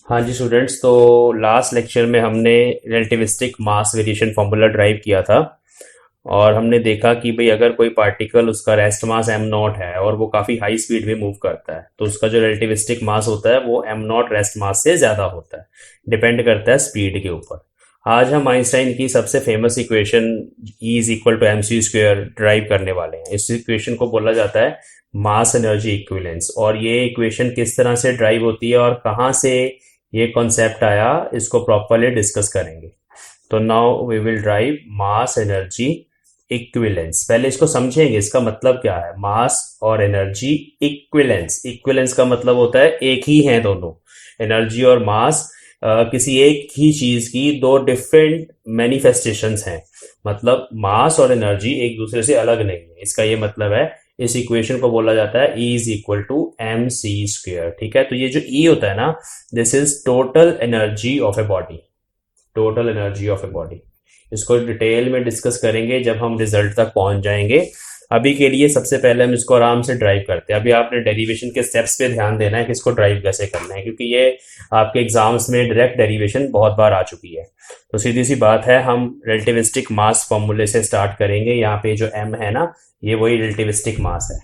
हाँ जी स्टूडेंट्स, तो last lecture में हमने रिलेटिविस्टिक मास वेरिएशन फॉर्मूला ड्राइव किया था और हमने देखा कि भाई अगर कोई पार्टिकल उसका रेस्ट मास एम नॉट है और वो काफ़ी हाई स्पीड में मूव करता है तो उसका जो रिलेटिविस्टिक मास होता है वो एम नॉट रेस्ट मास से ज़्यादा होता है। डिपेंड करता है स्पीड के ऊपर। आज हम आइंस्टाइन की सबसे famous equation E is equal to mc² drive करने वाले हैं। इस इक्वेशन को बोला जाता है मास एनर्जी इक्विवेलेंस। और ये इक्वेशन किस तरह से ड्राइव होती है और कहाँ से ये कॉन्सेप्ट आया, इसको प्रॉपरली डिस्कस करेंगे। तो now we will drive mass energy equivalence. पहले इसको समझेंगे, इसका मतलब क्या है। मास और एनर्जी इक्विवेलेंस, इक्विवेलेंस का मतलब होता है एक ही हैं दोनों। एनर्जी और मास किसी एक ही चीज की दो डिफरेंट मैनिफेस्टेशंस हैं। मतलब मास और एनर्जी एक दूसरे से अलग नहीं है, इसका ये मतलब है। इस इक्वेशन को बोला जाता है E is equal to mc²। ठीक है, तो ये जो E होता है ना, this is total energy of a body. Total energy of a body, इसको डिटेल में डिस्कस करेंगे जब हम रिजल्ट तक पहुंच जाएंगे। अभी के लिए सबसे पहले हम इसको आराम से ड्राइव करते हैं। अभी आपने डेरिवेशन के स्टेप्स पे ध्यान देना है कि इसको ड्राइव कैसे करना है, क्योंकि ये आपके एग्जाम्स में डायरेक्ट डेरिवेशन बहुत बार आ चुकी है। तो सीधी सी बात है, हम रिलेटिविस्टिक मास फॉर्मूले से स्टार्ट करेंगे। यहाँ पे जो m है ना, ये वही रिलेटिविस्टिक मास है।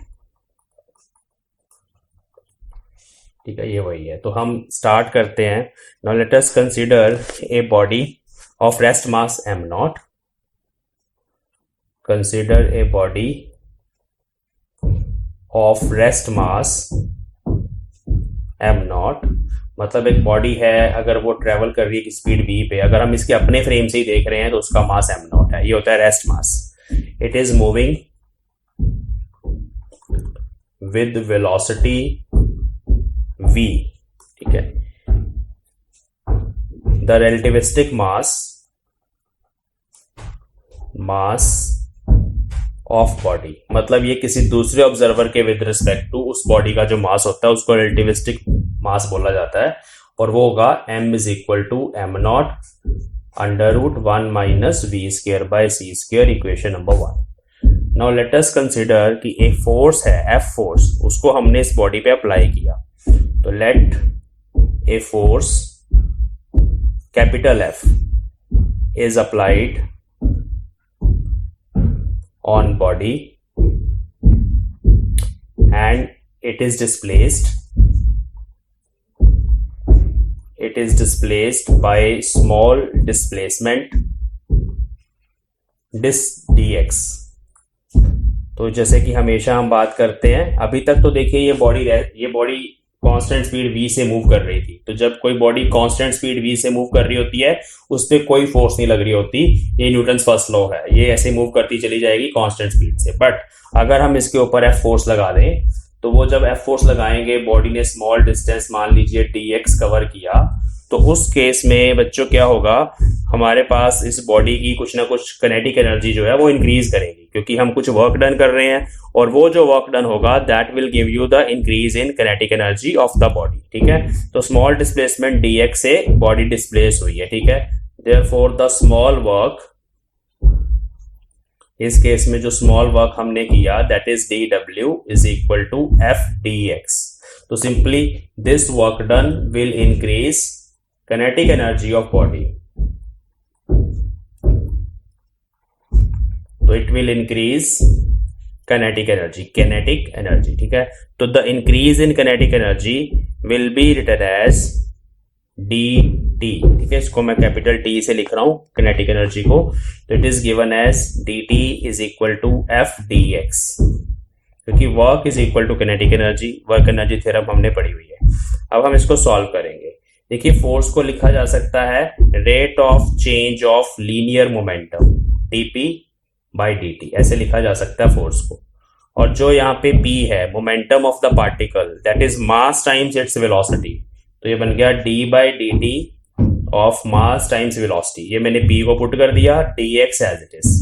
ठीक है, ये वही है। तो हम स्टार्ट करते हैं। Now let us consider a body of rest mass m not. Consider a body of rest mass m not. मतलब एक बॉडी है, अगर वो ट्रेवल कर रही है स्पीड v पे, अगर हम इसके अपने फ्रेम से ही देख रहे हैं तो उसका मास m नॉट है। ये होता है rest mass. It is moving with velocity v। ठीक है, the relativistic mass of body, मतलब ये किसी दूसरे ऑब्जर्वर के विद रिस्पेक्ट टू उस बॉडी का जो मास होता है उसको रिलेटिविस्टिक मास बोला जाता है। और वो होगा m is equal to m not under root 1 minus v²/c², equation number 1। Now let us consider कि एक फोर्स है F फोर्स, उसको हमने इस बॉडी पे अप्लाई किया। तो let a force capital F is applied on body and it is displaced by small displacement dx। तो जैसे कि हमेशा हम बात करते हैं, अभी तक तो देखिए ये बॉडी कांस्टेंट स्पीड v से मूव कर रही थी। तो जब कोई बॉडी कांस्टेंट स्पीड v से मूव कर रही होती है उस पर कोई फोर्स नहीं लग रही होती। ये न्यूटन्स फर्स्ट लॉ है, ये ऐसे मूव करती चली जाएगी कांस्टेंट स्पीड से। बट अगर हम इसके ऊपर F फोर्स लगा दें, तो वो जब F फोर्स लगाएंगे, बॉडी ने स्मॉल डिस्टेंस मान लीजिए dx कवर किया, तो उस केस में बच्चों क्या होगा, हमारे पास इस बॉडी की कुछ ना कुछ काइनेटिक एनर्जी जो है वो इंक्रीज करेगी, क्योंकि हम कुछ वर्क डन कर रहे हैं और वो जो वर्क डन होगा that will give you the increase in kinetic energy of the body. ठीक है, तो स्मॉल डिस्प्लेसमेंट dx से बॉडी डिस्प्लेस हुई है। ठीक है, देयरफॉर द स्मॉल वर्क, इस केस में जो स्मॉल वर्क हमने किया that is dw is equal to f dx। तो simply this work done will increase kinetic energy of body, तो it will increase kinetic energy। ठीक है, तो the increase in kinetic energy will be written as dt। ठीक है, इसको मैं capital T से लिख रहा हूं kinetic energy को। तो it is given as dt is equal to f dx, क्योंकि work is equal to kinetic energy, work energy theorem हमने पढ़ी हुई है। अब हम इसको सॉल्व करेंगे। देखिए, फोर्स को लिखा जा सकता है rate of change of linear momentum dp/dt, ऐसे लिखा जा सकता है फोर्स को। और जो यहाँ पे p है, momentum of the particle, that is mass times its velocity. तो ये बन गया d/dt of mass times velocity. ये मैंने p को पुट कर दिया, dx एज इट इज।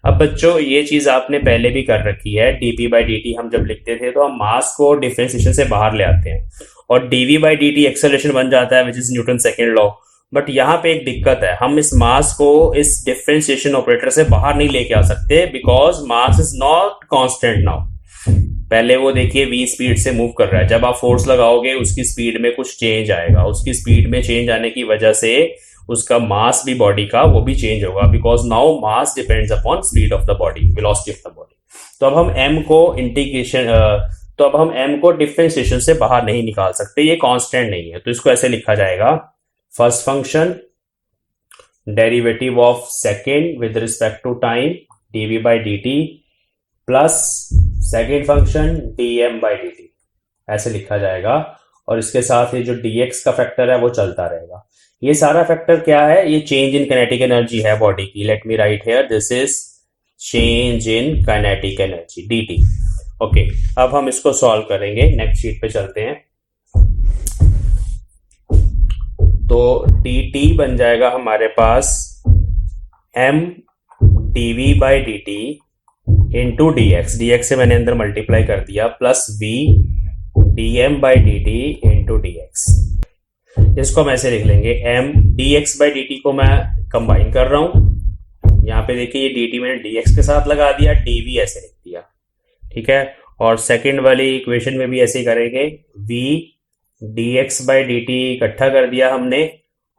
अब बच्चों ये चीज आपने पहले भी कर रखी है, dp/dt हम जब लिखते थे तो हम मास को डिफरेंशिएशन से बाहर ले आते हैं और dv/dt एक्सेलरेशन बन जाता है, which is Newton second law. But यहाँ पे एक दिक्कत है, हम इस मास को इस डिफरेंशिएशन ऑपरेटर से बाहर नहीं लेके आ सकते, because mass is not constant now. पहले वो देखिए v स्पीड से मूव कर रहा है, जब आप फोर्स लगाओगे उसकी स्पीड में कुछ चेंज आएगा, उसकी स्पीड में चेंज आने की वजह से उसका मास भी बॉडी का वो भी चेंज होगा, because now mass depends upon speed of the body, velocity of the body. तो अब हम m को इंटीग्रेशन तो अब हम m को डिफरेंशिएशन से बाहर नहीं निकाल सकते, ये कांस्टेंट नहीं है, तो इसको ऐसे लिखा जाएगा, first function derivative of second with respect to time dv by dt plus second function dm by dt, ऐसे लिखा जाएगा। और इसके साथ ये जो dx का फैक्टर है वो चलता रहेगा। ये सारा फैक्टर क्या है, ये चेंज इन काइनेटिक एनर्जी है बॉडी की। Let me right here, this is change in kinetic energy dt। Okay, अब हम इसको सॉल्व करेंगे, नेक्स्ट शीट पे चलते हैं। तो dt बन जाएगा हमारे पास m dv by dt into dx, dx से मैंने अंदर मल्टीप्लाई कर दिया, plus v dm by dt into dx। इसको हम ऐसे लिख लेंगे, m dx by dt को मैं कंबाइन कर रहा हूं, यहाँ पे देखिए ये dt मैंने dx के साथ लगा दिया, dv ऐसे लिख दिया, ठीक है। और सेकंड वाली इक्वेशन में भी ऐसे ही करेंगे, v dx by dt इकट्ठा कर दिया हमने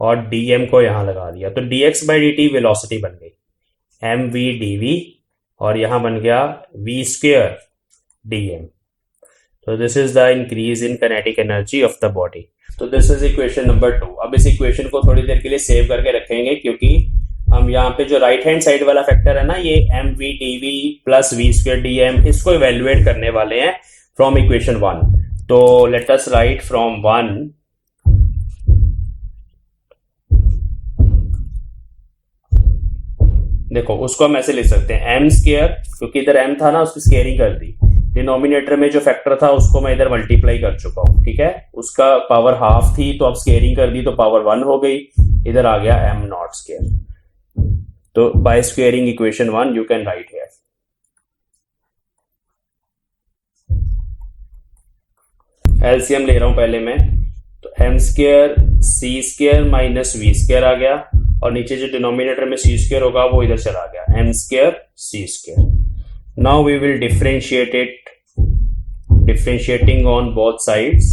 और dm को यहां लगा दिया, तो dx by dt वेलोसिटी बन गई mv dv और यहां बन गया v² dm। तो this is the increase in kinetic energy of the body. तो दिस इज इक्वेशन नंबर 2। अब इस इक्वेशन को थोड़ी देर के लिए सेव करके रखेंगे, क्योंकि हम यहाँ पे जो राइट हैंड साइड वाला फैक्टर है ना, ये mv dv plus v² dm, इसको इवेल्युएट करने वाले हैं फ्रॉम इक्वेशन 1। तो लेट अस राइट फ्रॉम 1, देखो उसको हम ऐसे लिख सकते हैं m², क्योंकि इधर m था ना, उसकी स्केयरिंग कर दी, डिनोमिनेटर में जो फैक्टर था उसको मैं इधर मल्टीप्लाई कर चुका हूं, ठीक है। उसका पावर हाफ थी तो अब स्केयरिंग कर दी तो पावर 1 हो गई, इधर आ गया m²। तो by squaring equation 1 you can write here, LCM ले रहा हूं पहले मैं, तो m² c² माइनस v² आ गया, और नीचे जो डिनोमिनेटर में c² होगा वो इधर चला गया, m² c²। Now we will differentiate it, differentiating on both sides.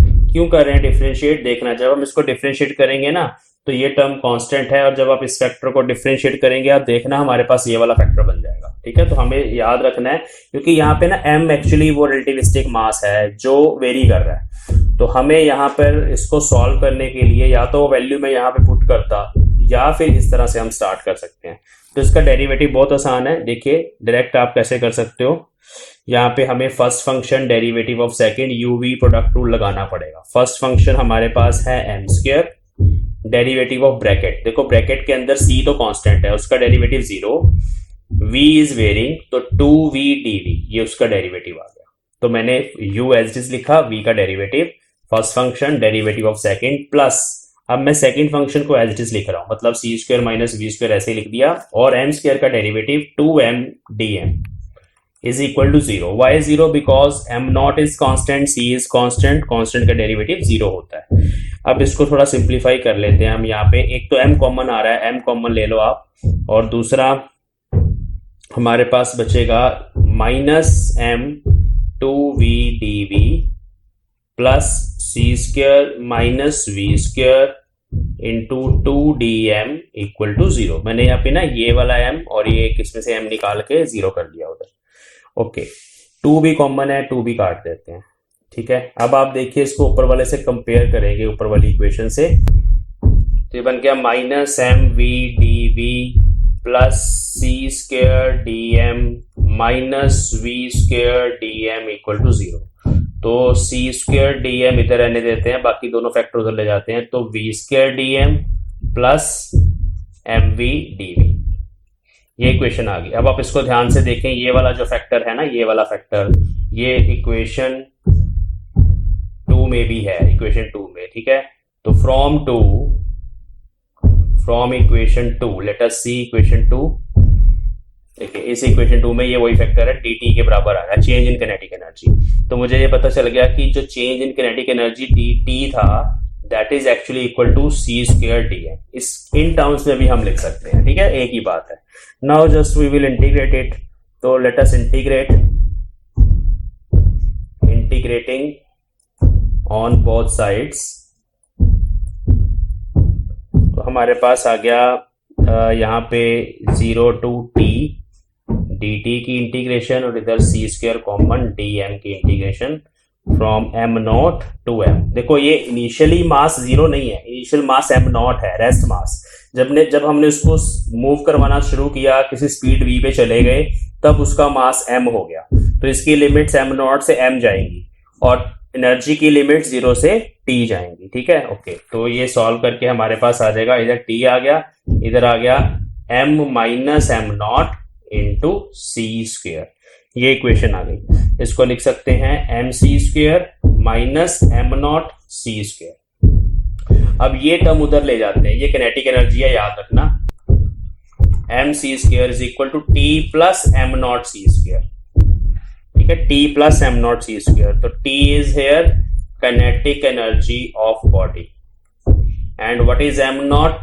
क्यों कर रहे हैं डिफरेंशिएट, देखना, जब हम इसको डिफरेंशिएट करेंगे ना तो ये टर्म कांस्टेंट है, और जब आप इस फैक्टर को डिफरेंशिएट करेंगे आप देखना हमारे पास ये वाला फैक्टर बन जाएगा, ठीक है। तो हमें याद रखना है, क्योंकि यहाँ पे ना m एक्चुअली वो रिलेटिविस्टिक मास है जो वेरी कर रहा है, तो हमें यहाँ पर इसको सॉल्व करने के लिए या तो वैल्यू में यहाँ पे पुट करता, या फिर इस तरह से हम स्टार्ट कर सकते हैं। तो इसका डेरिवेटिव बहुत आसान है, देखिए डायरेक्ट आप कैसे कर सकते हो। यहाँ पे हमें first function derivative of second UV product rule लगाना पड़ेगा। फर्स्ट फंक्शन हमारे पास है m², डेरिवेटिव ऑफ ब्रैकेट, देखो ब्रैकेट के अंदर c तो कांस्टेंट है, उसका डेरिवेटिव 0, v इज वेरिंग, तो 2v dv ये उसका डेरिवेटिव आ गया। तो मैंने u एज इज लिखा, v का derivative, first function derivative of second, plus अब मैं सेकंड फंक्शन को एज इट इज लिख रहा हूं, मतलब c² माइनस v² ऐसे ही लिख दिया, और m² का derivative 2m dm is equal to 0। Why 0? Because m0 is constant, c is constant, constant का डेरिवेटिव 0 होता है। अब इसको थोड़ा सिंप्लीफाई कर लेते हैं हम। यहाँ पे एक तो m कॉमन आ रहा है, m कॉमन ले लो आप, और दूसरा हमारे पास बचेगा minus m 2v dv plus c² minus v² into 2dm equal to 0। मैंने यहाँ पे ना ये वाला m और ये इसमें से m निकाल के 0 कर दिया उधर। ओके, 2 भी कॉमन है, 2 भी काट देते हैं, ठीक है। अब आप देखिए इसको ऊपर वाले से कंपेयर करेंगे, ऊपर वाली इक्वेशन से, तो ये बन गया minus mv dv plus c² dm minus v² dm equal to 0। तो c² dm इधर रहने देते हैं, बाकी दोनों फैक्टर उधर ले जाते हैं, तो v² dm plus mv dv, ये इक्वेशन आ गई। अब आप इसको ध्यान से देखें, ये वाला जो फैक्टर है ना, ये वाला फैक्टर, ये इक्वेशन 2 में भी है, इक्वेशन 2 में, ठीक है। तो from equation 2 let us see equation 2। देखिए इस इक्वेशन 2 में ये वही फैक्टर है, dt के बराबर आ रहा है, चेंज इन काइनेटिक एनर्जी। तो मुझे ये पता चल गया कि जो change in kinetic energy dt था, that is actually equal to c² dm। इस इन टर्म्स में भी हम लिख सकते हैं, ठीक है, एक ही बात है। Now just we will integrate it. तो let us integrate integrating on both sides, तो हमारे पास आ गया यहाँ पे 0 to t dt की इंटीग्रेशन और इधर c² कॉमन dm की integration from m0 to m। देखो ये इनिशियली मास जीरो नहीं है, इनिशियल मास m0 है, रेस्ट मास। जब हमने उसको मूव करवाना शुरू किया, किसी स्पीड v पे चले गए, तब उसका मास m हो गया। तो इसकी लिमिट्स m0 से m जाएंगी और एनर्जी की लिमिट 0 से t जाएंगी। ठीक है, ओके। तो ये सॉल्व करके हमारे पास आ जाएगा, इधर t आ गया, इधर आ गया m minus m0 into c²। ये इक्वेशन आ गई। इसको लिख सकते हैं mc² माइनस m0 c²। अब ये टर्म उधर ले जाते हैं, ये किनेटिक एनर्जी है, याद रखना। mc² is equal to t plus m0 c²। ठीक है, t प्लस m0 c²। तो t is here kinetic energy of body and what is m0?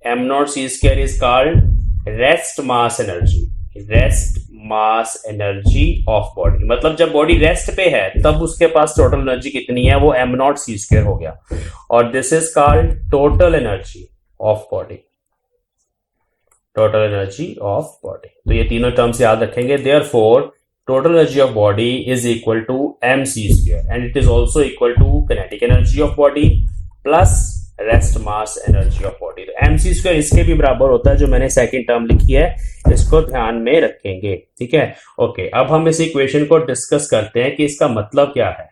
m0 c² is called rest mass energy, rest mass energy of body। मतलब जब body rest पे है तब उसके पास total energy कितनी है, वो m0 c² हो गया। और this is called total energy of body, total energy of body. तो ये तीनों टर्म्स याद रखेंगे। Therefore total energy of body is equal to mc² and it is also equal to kinetic energy of body plus rest mass energy of body। तो mc² इसके भी बराबर होता है, जो मैंने सेकंड टर्म लिखी है, इसको ध्यान में रखेंगे। ठीक है, ओके। अब हम इस इक्वेशन को डिस्कस करते हैं कि इसका मतलब क्या है।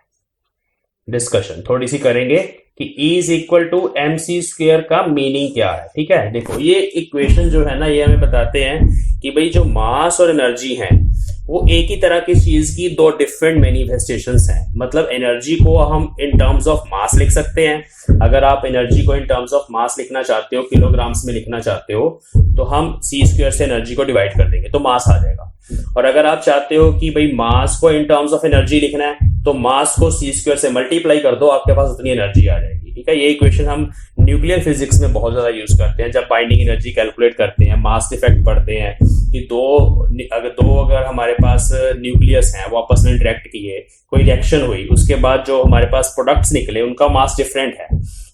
डिस्कशन थोड़ी सी करेंगे कि E is equal to mc² का मीनिंग क्या है। ठीक है, देखो ये इक्वेशन जो है ना, ये हमें बताते हैं कि भाई जो मास और एनर्जी है वो एक ही तरह की चीज की दो डिफरेंट मैनिफेस्टेशंस हैं। मतलब एनर्जी को हम इन टर्म्स ऑफ मास लिख सकते हैं। अगर आप एनर्जी को इन टर्म्स ऑफ मास लिखना चाहते हो, किलोग्राम्स में लिखना चाहते हो, तो हम c² से एनर्जी को डिवाइड कर देंगे तो मास आ जाएगा। और अगर आप चाहते हो कि भाई मास को इन टर्म्स ऑफ एनर्जी लिखना है, तो मास को c² से मल्टीप्लाई कर दो, आपके पास उतनी एनर्जी आ जाएगी। ठीक है, ये इक्वेशन हम न्यूक्लियर फिजिक्स में बहुत ज्यादा यूज करते हैं। जब बाइंडिंग एनर्जी कैलकुलेट करते हैं, मास इफेक्ट पढ़ते हैं कि अगर हमारे पास न्यूक्लियस हैं, वो आपस में इंटरेक्ट किए, कोई रिएक्शन हुई, उसके बाद जो हमारे पास प्रोडक्ट्स निकले, उनका मास डिफरेंट है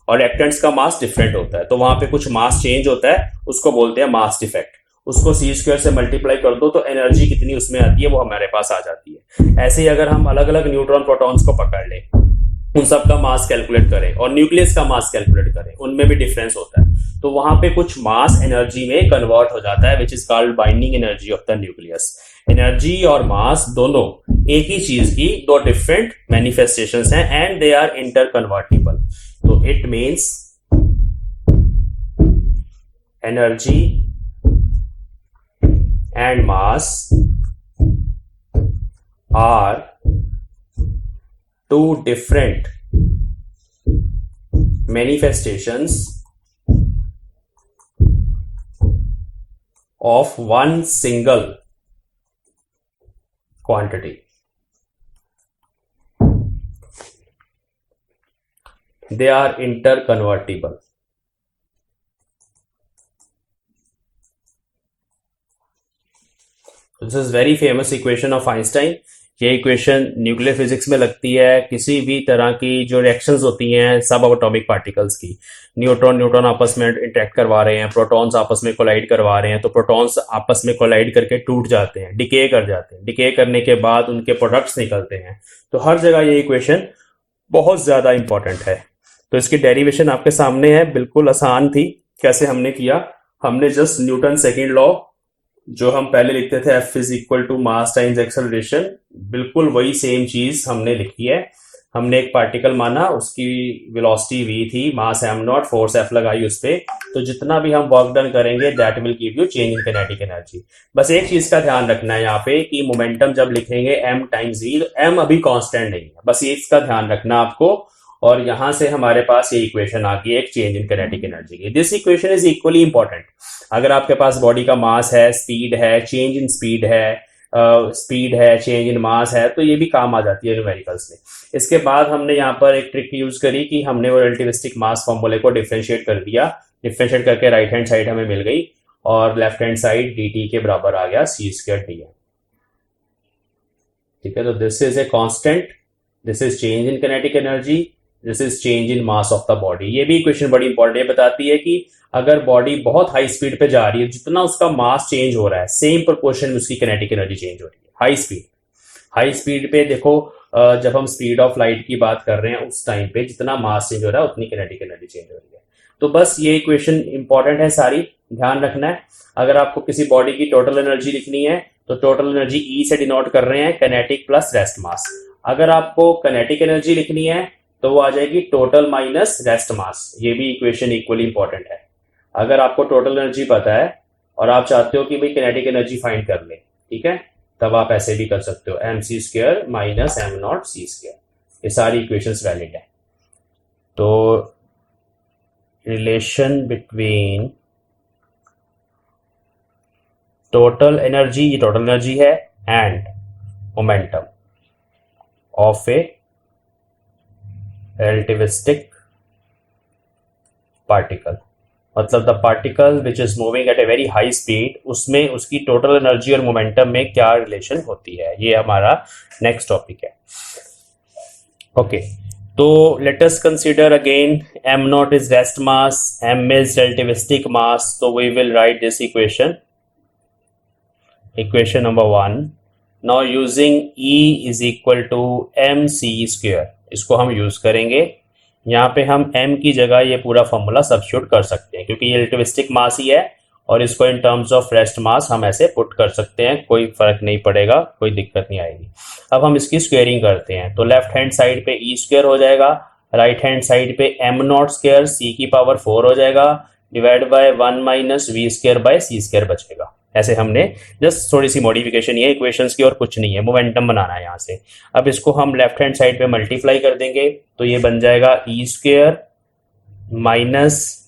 और रिएक्टेंट्स का मास डिफरेंट होता है, तो वहां पे कुछ मास चेंज होता है, उसको बोलते हैं मास डिफेक्ट। उसको c² से मल्टीप्लाई कर दो तो एनर्जी कितनी उसमें आती है वो हमारे पास आ जाती है। ऐसे ही अगर हम अलग अलग न्यूट्रॉन प्रोटॉन्स को पकड़ ले, उन सब का मास कैलकुलेट करें और न्यूक्लियस का मास कैलकुलेट करें, उनमें भी डिफरेंस होता है, तो वहां पे कुछ मास एनर्जी में कन्वर्ट हो जाता है, which is called binding energy of the nucleus. Energy और मास दोनों एक ही चीज की दो डिफरेंट मैनिफेस्टेशंस हैं and they are interconvertible. तो it means energy and mass are two different manifestations of one single quantity. They are interconvertible. This is very famous equation of Einstein. ये equation nuclear physics में लगती है किसी भी तरह की जो रिएक्शंस होती हैं सब एटॉमिक पार्टिकल्स की। न्यूट्रॉन आपस में इंटरेक्ट करवा रहे हैं, प्रोटॉन्स आपस में कोलाइड करवा रहे हैं, तो प्रोटॉन्स आपस में कोलाइड करके टूट जाते हैं, डिके कर जाते हैं। डिके करने के बाद उनके प्रोडक्ट्स निकलते हैं। तो हर जगह ये इक्वेशन बहुत ज्यादा इंपॉर्टेंट है। तो इसकी डेरिवेशन आपके सामने है, बिल्कुल आसान थी। कैसे हमने किया, हमने जस्ट न्यूटन सेकेंड लॉ जो हम पहले लिखते थे F is equal to mass times acceleration, बिल्कुल वही सेम चीज हमने लिखी है। हमने एक पार्टिकल माना, उसकी वेलोसिटी v थी, मास m0, फोर्स F लगाई उस पे, तो जितना भी हम वर्क डन करेंगे that will give you change in kinetic energy. बस एक चीज का ध्यान रखना है यहाँ पे कि मोमेंटम जब लिखेंगे m टाइम्स v, m अभी कांस्टेंट नहीं है, बस ये इसका ध्यान रखना आपको। और यहां से हमारे पास ये इक्वेशन आ गई एक चेंज इन काइनेटिक एनर्जी की। This equation is equally important. अगर आपके पास बॉडी का मास है, स्पीड है, चेंज इन स्पीड है, चेंज इन मास है, तो ये भी काम आ जाती है न्यूमेरिकल्स में। इसके बाद हमने यहाँ पर एक ट्रिक यूज करी कि हमने वो रिलेटिविस्टिक मास फॉर्मूले को डिफरेंशिएट कर दिया। डिफरेंशिएट करके राइट हैंड साइड हमें मिल गई और लेफ्ट हैंड साइड dt के बराबर आ गया c² dm। ठीक है, तो this is a constant, this is change in kinetic energy, this is change in mass of the body. ये भी इक्वेशन बड़ी इंपॉर्टेंट है, बताती है कि अगर बॉडी बहुत हाई स्पीड पे जा रही है, जितना उसका मास चेंज हो रहा है सेम प्रोपोर्शन में उसकी काइनेटिक एनर्जी चेंज हो रही है। हाई स्पीड पे देखो, जब हम स्पीड ऑफ लाइट की बात कर रहे हैं उस टाइम पे जितना मास चेंज हो रहा है उतनी काइनेटिक एनर्जी चेंज हो रही है। तो बस ये इक्वेशन इंपॉर्टेंट है, सारी ध्यान रखना है। अगर आपको किसी बॉडी की टोटल एनर्जी लिखनी है तो टोटल एनर्जी ई से डिनोट कर रहे हैं, काइनेटिक प्लस रेस्ट मास। अगर आपको काइनेटिक एनर्जी लिखनी है तो वो आ जाएगी टोटल माइनस रेस्ट मास। ये भी इक्वेशन इक्वली इंपॉर्टेंट है। अगर आपको टोटल एनर्जी पता है और आप चाहते हो कि भाई काइनेटिक एनर्जी फाइंड कर ले, ठीक है, तब आप ऐसे भी कर सकते हो, mc² माइनस m0c²। ये सारी इक्वेशंस वैलिड है। तो रिलेशन बिटवीन टोटल एनर्जी, ये टोटल एनर्जी है, and momentum of a relativistic particle, मतलब the particle which is moving at a very high speed, उसमें उसकी टोटल एनर्जी और मोमेंटम में क्या रिलेशन होती है, ये हमारा नेक्स्ट टॉपिक है। ओके, तो let us consider again m0 is rest mass, m is relativistic mass. तो we will write this equation number 1। Now using E is equal to mc², इसको हम यूज करेंगे। यहाँ पे हम m की जगह ये पूरा फॉर्मूला सब्स्टिट्यूट कर सकते हैं, क्योंकि ये रिलेटिविस्टिक मास ही है और इसको in terms of rest mass हम ऐसे पुट कर सकते हैं, कोई फर्क नहीं पड़ेगा, कोई दिक्कत नहीं आएगी। अब हम इसकी स्क्वेयरिंग करते हैं, तो लेफ्ट हैंड साइड पे E² हो जाएगा, राइट हैंड साइड पे m0² c⁴ हो जाएगा, डिवाइड बाय 1 माइनस v²/c² बचेगा। ऐसे हमने जस्ट थोड़ी सी मॉडिफिकेशन ये इक्वेशंस की और कुछ नहीं है, मोमेंटम बनाना है यहाँ से। अब इसको हम लेफ्ट हैंड साइड पे मल्टीप्लाई कर देंगे, तो ये बन जाएगा E² माइनस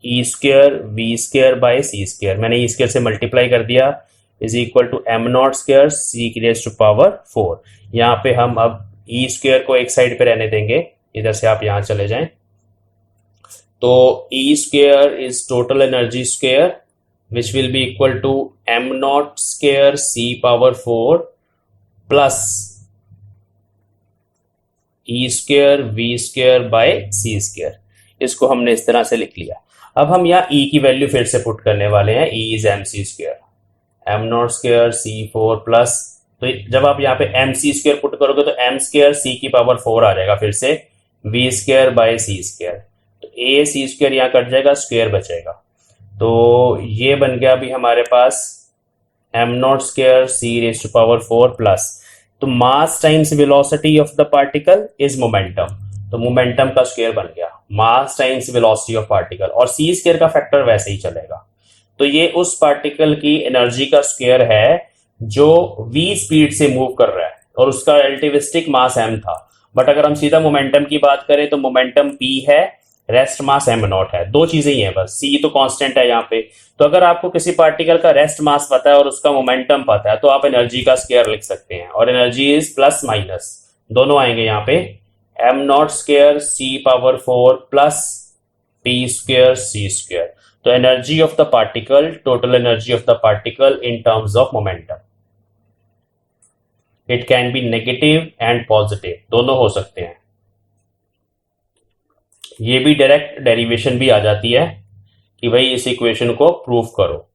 E² v²/c²। मैंने E² से मल्टीप्लाई कर दिया, is equal to m0² c⁴। यहाँ पे हम अब E² को एक साइड पे रहने देंगे, इधर से आप यहाँ चले जाएं। तो E² is total energy square which will be equal to m0² c⁴ plus E² v²/c²। इसको हमने इस तरह से लिख लिया। अब हम यहाँ E की वैल्यू फिर से पुट करने वाले हैं, E is mc², m0² c⁴ plus, तो जब आप यहाँ पे mc² पुट करोगे तो m² c⁴ आ जाएगा, फिर से v²/c²। तो a c² यहाँ कट जाएगा, स्क्वायर बचेगा। तो ये बन गया अभी हमारे पास m0² c⁴ प्लस, तो मास times velocity of the particle is momentum, तो मोमेंटम का स्क्वायर बन गया मास टाइम्स वेलोसिटी ऑफ पार्टिकल, और c² का फैक्टर वैसे ही चलेगा। तो ये उस पार्टिकल की एनर्जी का स्क्वायर है जो v स्पीड से मूव कर रहा है और उसका रिलेटिविस्टिक मास m था। बट अगर हम सीधा मोमेंटम की बात करें तो मोमेंटम p है, रेस्ट मास m0 है, दो चीजें ही हैं बस, c तो कांस्टेंट है यहाँ पे। तो अगर आपको किसी पार्टिकल का रेस्ट मास पता है और उसका मोमेंटम पता है तो आप एनर्जी का स्क्वायर लिख सकते हैं, और एनर्जी इज प्लस माइनस दोनों आएंगे यहाँ पे, m0² c⁴ plus p² c²। तो energy of the particle, total energy of the particle in terms of momentum, it can be negative and positive, दोनों हो सकते हैं। ये भी डायरेक्ट डेरिवेशन भी आ जाती है कि भाई इस इक्वेशन को प्रूव करो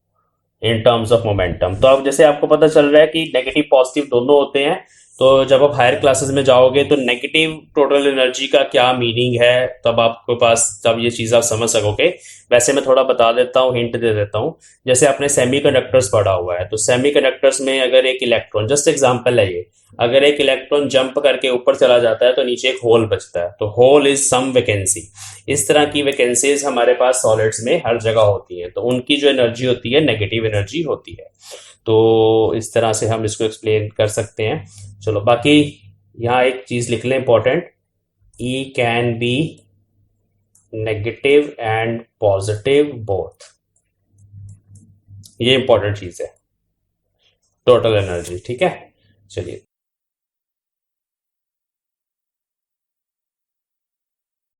इन टर्म्स ऑफ मोमेंटम। तो अब जैसे आपको पता चल रहा है कि नेगेटिव पॉजिटिव दोनों होते हैं, तो जब आप हायर क्लासेस में जाओगे तो नेगेटिव टोटल एनर्जी का क्या मीनिंग है तब आपके पास, तब ये चीज़ आप समझ सकोगे। वैसे मैं थोड़ा बता देता हूँ, हिंट दे देता हूँ। जैसे आपने सेमीकंडक्टर्स पढ़ा हुआ है, तो सेमीकंडक्टर्स में अगर एक इलेक्ट्रॉन, जस्ट एग्जांपल है ये, अगर एक इलेक्ट्रॉन जंप करके ऊपर चला जाता है तो नीचे एक होल बचता है, तो होल इज सम वैकेंसी। इस तरह की वैकेंसीज हमारे पास सॉलिड्स में हर जगह होती हैं, तो उनकी जो एनर्जी होती है नेगेटिव एनर्जी होती है। तो इस तरह से हम इसको एक्सप्लेन कर सकते हैं। चलो, बाकी यहाँ एक चीज लिख लें important, E can be negative and positive both, ये इंपॉर्टेंट चीज है टोटल एनर्जी। ठीक है, चलिए।